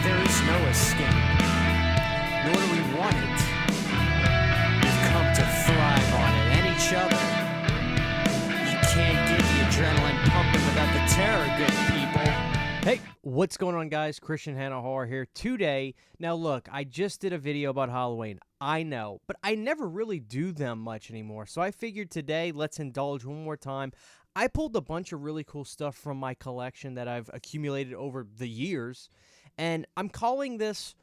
there is no escape, nor do we want it. We've come to thrive on it and each other. You can't get the adrenaline pumping without the terror, good people. Hey, what's going on, guys? Christian Hanna Horror here today. Now, look, I just did a video about Halloween. I know, but I never really do them much anymore. So I figured today, let's indulge one more time. I pulled a bunch of really cool stuff from my collection that I've accumulated over the years, and I'm calling this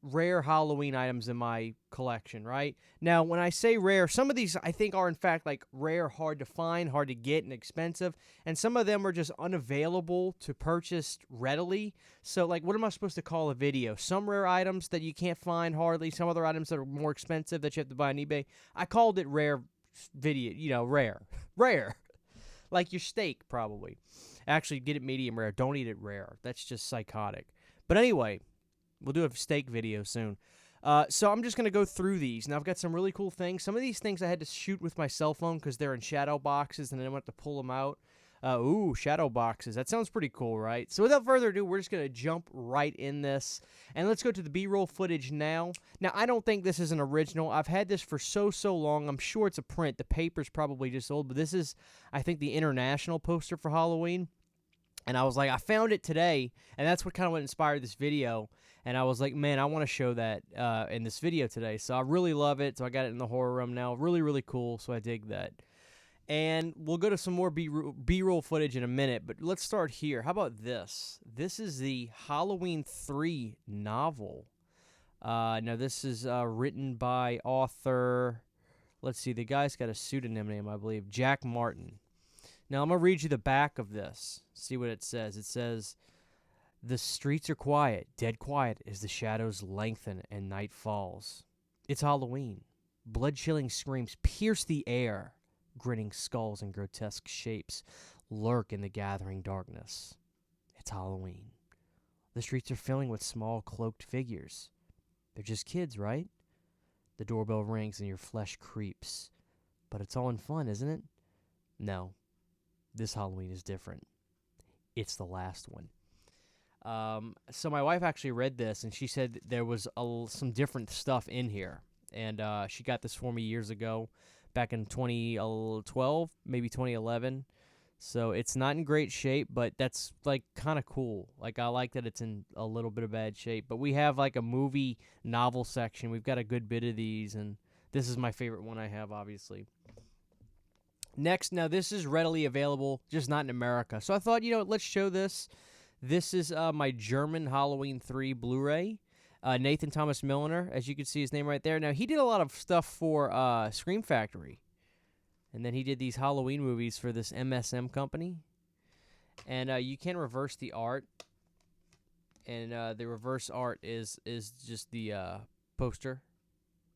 rare Halloween items in my collection, right? Now, when I say rare, some of these I think are in fact like rare, hard to find, hard to get, and expensive, and some of them are just unavailable to purchase readily. So, like, what am I supposed to call a video? Some rare items that you can't find hardly, some other items that are more expensive that you have to buy on eBay. I called it rare video, rare. Rare. Like your steak, probably. Actually, get it medium rare. Don't eat it rare. That's just psychotic. But anyway, we'll do a steak video soon. So I'm just going to go through these. Now, I've got some really cool things. Some of these things I had to shoot with my cell phone because they're in shadow boxes, and then I went to pull them out. Ooh, shadow boxes. That sounds pretty cool, right? So without further ado, we're just going to jump right in this. And let's go to the B-roll footage now. Now, I don't think this is an original. I've had this for so long. I'm sure it's a print. The paper's probably just old. But this is, I think, the international poster for Halloween. And I was like, I found it today. And that's what kind of what inspired this video. And I was like, man, I want to show that in this video today. So I really love it. So I got it in the horror room now. Really, really cool. So I dig that. And we'll go to some more B-roll footage in a minute, but let's start here. How about this? This is the Halloween 3 novel. Now, this is written by author, let's see, the guy's got a pseudonym name, I believe, Jack Martin. Now, I'm going to read you the back of this, see what it says. It says, "The streets are quiet, dead quiet as the shadows lengthen and night falls. It's Halloween. Blood-chilling screams pierce the air. Grinning skulls and grotesque shapes lurk in the gathering darkness. It's Halloween. The streets are filling with small, cloaked figures. They're just kids, right? The doorbell rings and your flesh creeps. But it's all in fun, isn't it? No. This Halloween is different. It's the last one." So my wife actually read this, and she said there was some different stuff in here. And she got this for me years ago. Back in 2012, maybe 2011. So it's not in great shape, but that's, like, kind of cool. Like, I like that it's in a little bit of bad shape. But we have, like, a movie novel section. We've got a good bit of these, and this is my favorite one I have, obviously. Next, now this is readily available, just not in America. So I thought, let's show this. This is my German Halloween 3 Blu-ray. Nathan Thomas Milliner, as you can see his name right there. Now, he did a lot of stuff for Scream Factory. And then he did these Halloween movies for this MSM company. And you can reverse the art. And the reverse art is just the poster,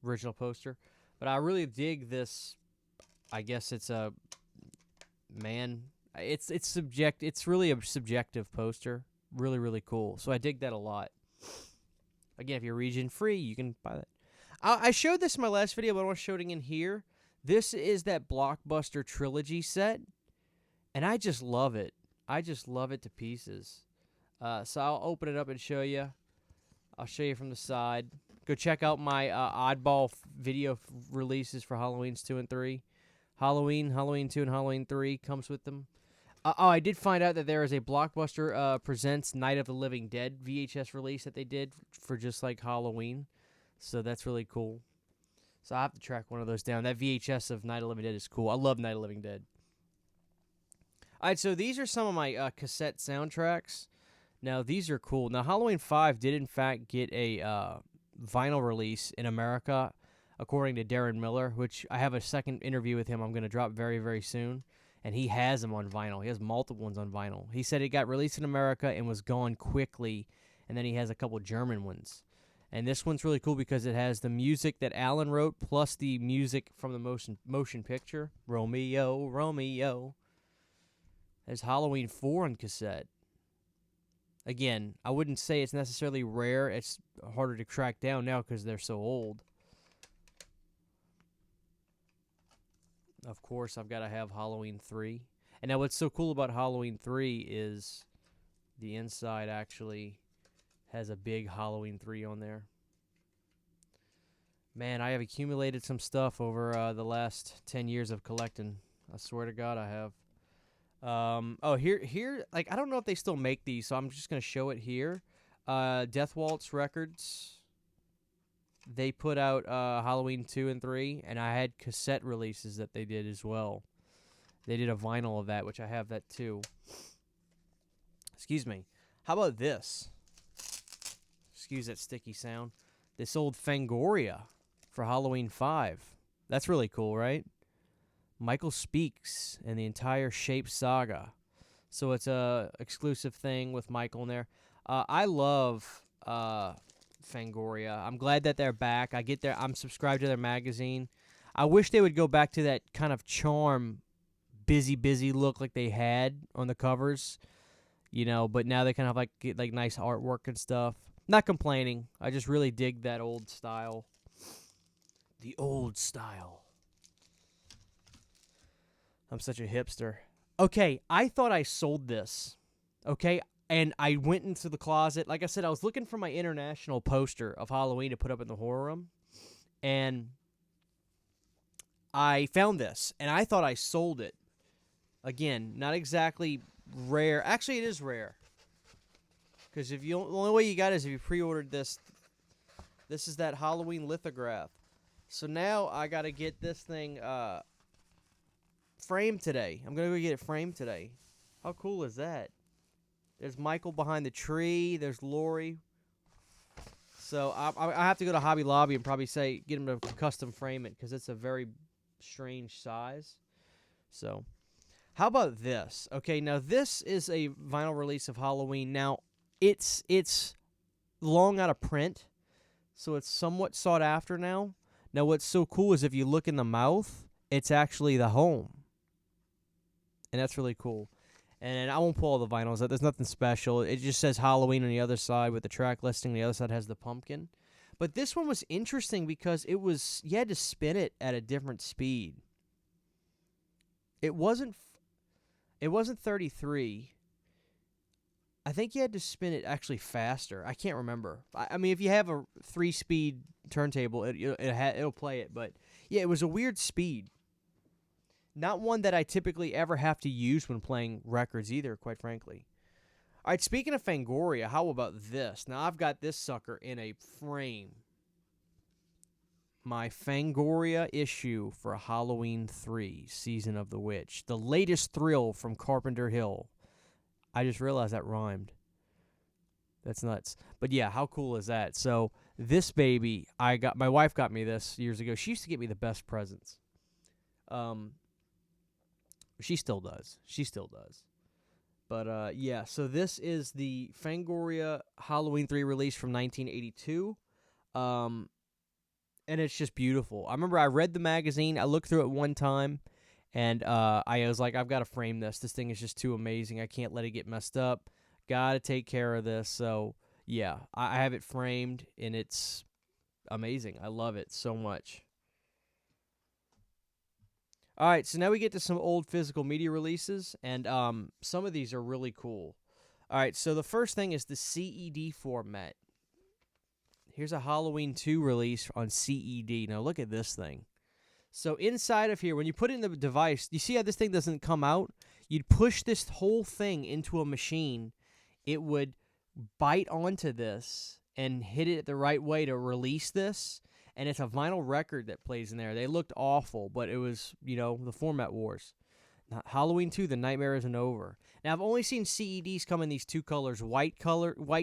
original poster. But I really dig this. I guess it's a man. It's really a subjective poster. Really, really cool. So I dig that a lot. Again, if you're region free, you can buy that. I showed this in my last video, but I want to show it again here. This is that Blockbuster Trilogy Set, and I just love it. I just love it to pieces. So I'll open it up and show you. I'll show you from the side. Go check out my oddball video releases for Halloweens 2 and 3. Halloween 2, and Halloween 3 comes with them. I did find out that there is a Blockbuster Presents Night of the Living Dead VHS release that they did for just like Halloween. So that's really cool. So I have to track one of those down. That VHS of Night of the Living Dead is cool. I love Night of the Living Dead. All right, so these are some of my cassette soundtracks. Now, these are cool. Now, Halloween 5 did, in fact, get a vinyl release in America, according to Darren Miller, which I have a second interview with him I'm going to drop very, very soon. And he has them on vinyl. He has multiple ones on vinyl. He said it got released in America and was gone quickly, and then he has a couple German ones. And this one's really cool because it has the music that Alan wrote plus the music from the motion picture. Romeo, Romeo. There's Halloween 4 on cassette. Again, I wouldn't say it's necessarily rare. It's harder to track down now because they're so old. Of course, I've got to have Halloween 3. And now what's so cool about Halloween 3 is the inside actually has a big Halloween 3 on there. Man, I have accumulated some stuff over the last 10 years of collecting. I swear to God, I have. Here, like, I don't know if they still make these, so I'm just going to show it here. Death Waltz Records, they put out Halloween 2 and 3, and I had cassette releases that they did as well. They did a vinyl of that, which I have that too. Excuse me. How about this? Excuse that sticky sound. This old Fangoria for Halloween 5. That's really cool, right? Michael Speaks and the entire Shape saga. So it's a exclusive thing with Michael in there. I love Fangoria. I'm glad that they're back. I'm subscribed to their magazine. I wish they would go back to that kind of charm, busy look like they had on the covers, but now they kind of get nice artwork and stuff. Not complaining. I just really dig that old style. The old style. I'm such a hipster. Okay, I thought I sold this. Okay, and I went into the closet. Like I said, I was looking for my international poster of Halloween to put up in the horror room. And I found this, and I thought I sold it. Again, not exactly rare. Actually, it is rare. Because the only way you got it is if you pre-ordered this. This is that Halloween lithograph. So now I got to get this thing framed today. I'm going to go get it framed today. How cool is that? There's Michael behind the tree. There's Lori. So I have to go to Hobby Lobby and probably get him to custom frame it because it's a very strange size. So how about this? Okay, now this is a vinyl release of Halloween. Now it's long out of print, so it's somewhat sought after now. Now what's so cool is if you look in the mouth, it's actually the home. And that's really cool. And I won't pull all the vinyls out. There's nothing special. It just says Halloween on the other side with the track listing. The other side has the pumpkin. But this one was interesting because you had to spin it at a different speed. It wasn't 33. I think you had to spin it actually faster. I can't remember. I mean, if you have a 3-speed turntable, it'll play it. But yeah, it was a weird speed. Not one that I typically ever have to use when playing records either, quite frankly. All right, speaking of Fangoria, how about this? Now, I've got this sucker in a frame. My Fangoria issue for Halloween 3, Season of the Witch. The latest thrill from Carpenter Hill. I just realized that rhymed. That's nuts. But yeah, how cool is that? So this baby, my wife got me this years ago. She used to get me the best presents. She still does. But yeah, so this is the Fangoria Halloween 3 release from 1982. And it's just beautiful. I remember I read the magazine. I looked through it one time. And I was like, I've got to frame this. This thing is just too amazing. I can't let it get messed up. Got to take care of this. So, yeah, I have it framed, and it's amazing. I love it so much. All right, so now we get to some old physical media releases, and some of these are really cool. All right, so the first thing is the CED format. Here's a Halloween 2 release on CED. Now, look at this thing. So inside of here, when you put it in the device, you see how this thing doesn't come out? You'd push this whole thing into a machine. It would bite onto this and hit it the right way to release this. And it's a vinyl record that plays in there. They looked awful, but it was, the format wars. Halloween 2, The Nightmare Isn't Over. Now, I've only seen CEDs come in these two colors, white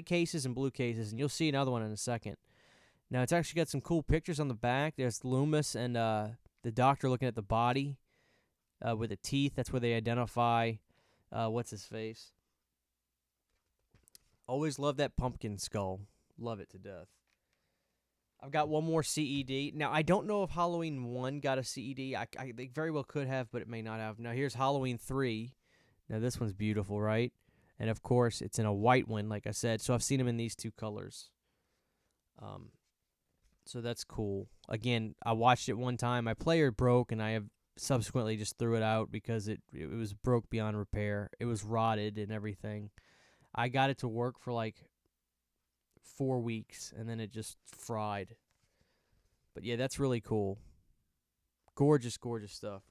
cases and blue cases, and you'll see another one in a second. Now, it's actually got some cool pictures on the back. There's Loomis and the doctor looking at the body with the teeth. That's where they identify what's his face. Always love that pumpkin skull. Love it to death. I've got one more CED. Now, I don't know if Halloween 1 got a CED. They very well could have, but it may not have. Now, here's Halloween 3. Now, this one's beautiful, right? And, of course, it's in a white one, like I said. So, I've seen them in these two colors. So, that's cool. Again, I watched it one time. My player broke, and I have subsequently just threw it out because it was broke beyond repair. It was rotted and everything. I got it to work for, 4 weeks, and then it just fried. But yeah, that's really cool. Gorgeous, gorgeous stuff.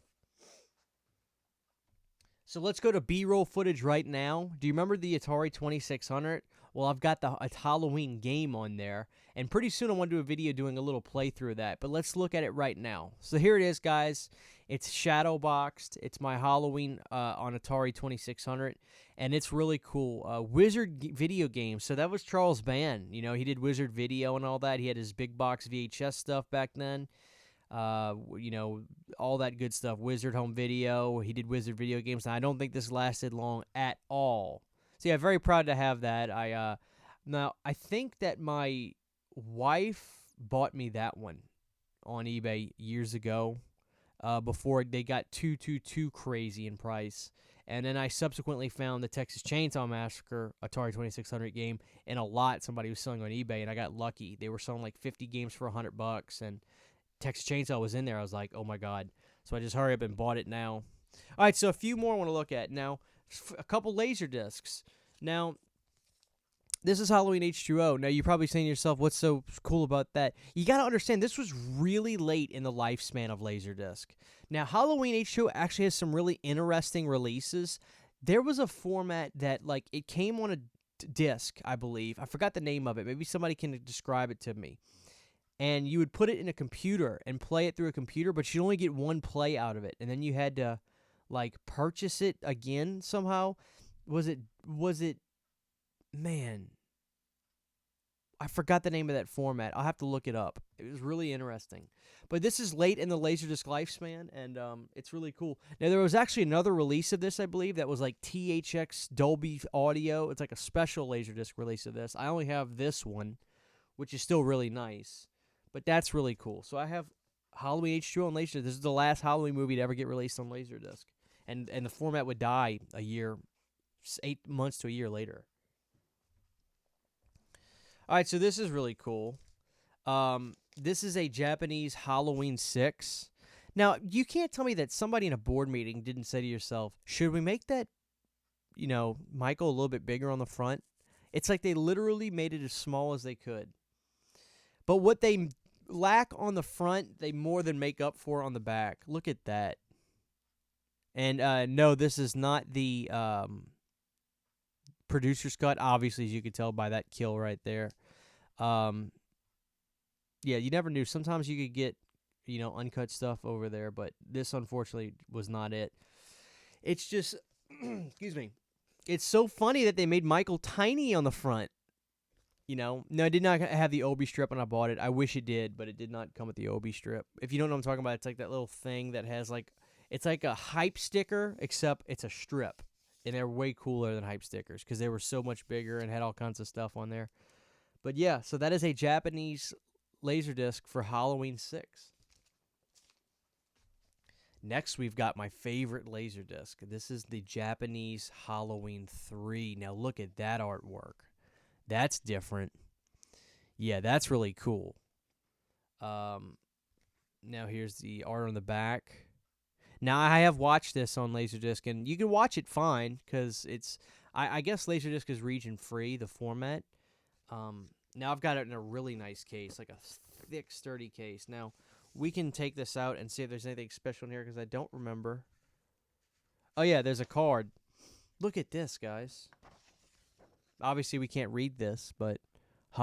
So let's go to B-roll footage right now. Do you remember the Atari 2600? Well, I've got the Halloween game on there, and pretty soon I want to do a video doing a little playthrough of that, but let's look at it right now. So here it is, guys. It's shadow boxed. It's my Halloween on Atari 2600, and it's really cool. Wizard video game. So that was Charles Band. You know, he did Wizard Video and all that. He had his big box VHS stuff back then. You know, all that good stuff. Wizard Home Video. He did Wizard Video Games. Now, I don't think this lasted long at all. So yeah, very proud to have that. Now I think that my wife bought me that one on eBay years ago, before they got too crazy in price. And then I subsequently found the Texas Chainsaw Massacre Atari 2600 game in a lot somebody was selling on eBay, and I got lucky. They were selling like 50 games for $100, and Texas Chainsaw was in there. I was like, oh my god. So I just hurry up and bought it now. All right, so a few more I want to look at now. A couple laser discs. Now, this is Halloween H2o. Now, you're probably saying to yourself, what's so cool about that? You got to understand, this was really late in the lifespan of Laserdisc. Now, Halloween H2o actually has some really interesting releases. There was a format that, like, it came on a disc, I believe. I forgot the name of it. Maybe somebody can describe it to me. And you would put it in a computer and play it through a computer, but you'd only get one play out of it. And then you had to, like, purchase it again somehow. Was it, man, I forgot the name of that format. I'll have to look it up. It was really interesting. But this is late in the Laserdisc lifespan, and it's really cool. Now, there was actually another release of this, I believe, that was like THX Dolby Audio. It's like a special Laserdisc release of this. I only have this one, which is still really nice. But that's really cool. So I have Halloween H2o on Laserdisc. This is the last Halloween movie to ever get released on Laserdisc. And the format would die 8 months to a year later. All right, so this is really cool. This is a Japanese Halloween 6. Now, you can't tell me that somebody in a board meeting didn't say to yourself, should we make that, you know, Michael a little bit bigger on the front? It's like they literally made it as small as they could. But what they lack on the front, they more than make up for on the back. Look at that. And no, this is not the producer's cut, obviously, as you could tell by that kill right there. Yeah, you never knew. Sometimes you could get, you know, uncut stuff over there, but this, unfortunately, was not it. It's just, excuse me, it's so funny that they made Michael tiny on the front. You know, no, it did not have the Obi strip when I bought it. I wish it did, but it did not come with the Obi strip. If you don't know what I'm talking about, it's like that little thing that has like, it's like a hype sticker, except it's a strip. And they're way cooler than hype stickers because they were so much bigger and had all kinds of stuff on there. But yeah, so that is a Japanese Laserdisc for Halloween 6. Next, we've got my favorite Laserdisc. This is the Japanese Halloween 3. Now, look at that artwork. That's different. Yeah, that's really cool. Now, here's the art on the back. Now, I have watched this on Laserdisc, and you can watch it fine, because it's, I guess Laserdisc is region-free, the format. Now, I've got it in a really nice case, like a thick, sturdy case. Now, we can take this out and see if there's anything special in here, because I don't remember. Oh, yeah, there's a card. Look at this, guys. Obviously, we can't read this, but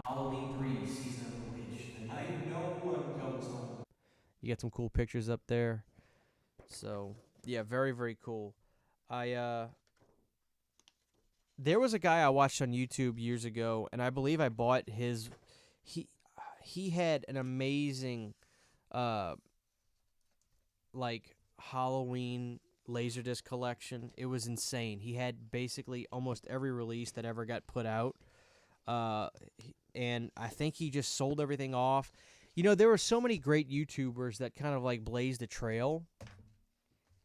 Halloween 3, Season of the Witch. The night no one comes home. You got some cool pictures up there. So, yeah, very, very cool. There was a guy I watched on YouTube years ago, and I believe I bought his. He had an amazing, like, Halloween Laserdisc collection. It was insane. He had basically almost every release that ever got put out, and I think he just sold everything off. You know, there were so many great YouTubers that kind of like blazed a trail,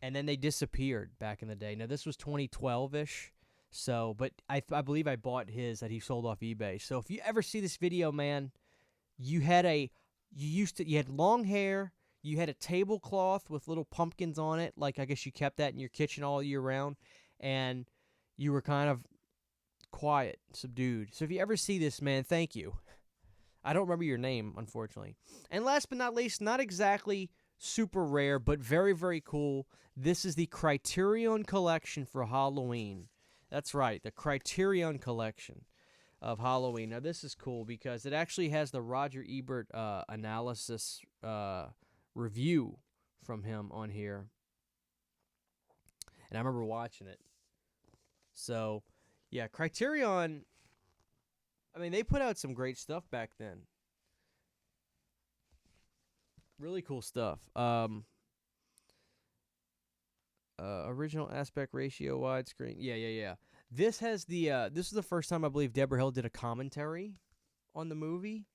and then they disappeared back in the day. Now, this was 2012-ish, so, but I believe I bought his that he sold off eBay. So if you ever see this video, man, you had long hair, you had a tablecloth with little pumpkins on it, like I guess you kept that in your kitchen all year round, and you were kind of quiet, subdued. So if you ever see this, man, thank you. I don't remember your name, unfortunately. And last but not least, not exactly super rare, but very, very cool. This is the Criterion Collection for Halloween. That's right, the Criterion Collection of Halloween. Now, this is cool because it actually has the Roger Ebert analysis review from him on here. And I remember watching it. So, yeah, Criterion, I mean, they put out some great stuff back then. Really cool stuff. Original aspect ratio, widescreen. Yeah. This has the this is the first time I believe Deborah Hill did a commentary on the movie,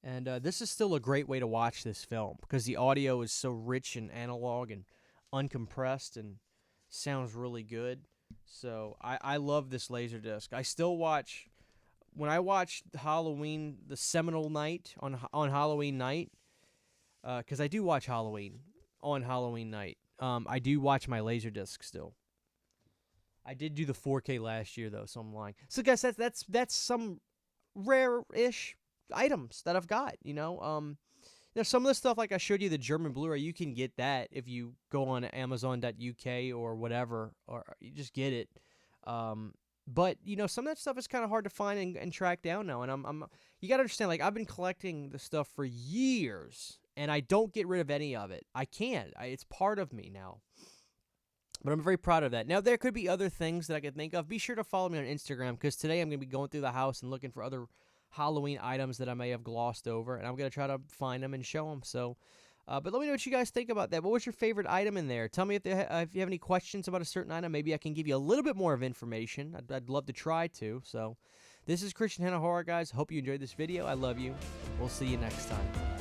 and this is still a great way to watch this film because the audio is so rich and analog and uncompressed and sounds really good. So I love this Laserdisc. I still watch when I watch Halloween, the seminal night on Halloween night, because I do watch Halloween on Halloween night. I do watch my Laserdisc still. I did do the 4K last year though, so I'm lying. So guys, that's some rare-ish items that I've got. Some of the stuff like I showed you the German Blu-ray, you can get that if you go on Amazon.uk or whatever, or you just get it. But some of that stuff is kind of hard to find and track down now. And you got to understand, like I've been collecting the stuff for years, and I don't get rid of any of it. I can't. It's part of me now. But I'm very proud of that. Now, there could be other things that I could think of. Be sure to follow me on Instagram, because today I'm going to be going through the house and looking for other Halloween items that I may have glossed over, and I'm going to try to find them and show them. So, but let me know what you guys think about that. What was your favorite item in there? Tell me if you have any questions about a certain item. Maybe I can give you a little bit more of information. I'd love to try to. So, this is Christian Hanna Horror, guys. Hope you enjoyed this video. I love you. We'll see you next time.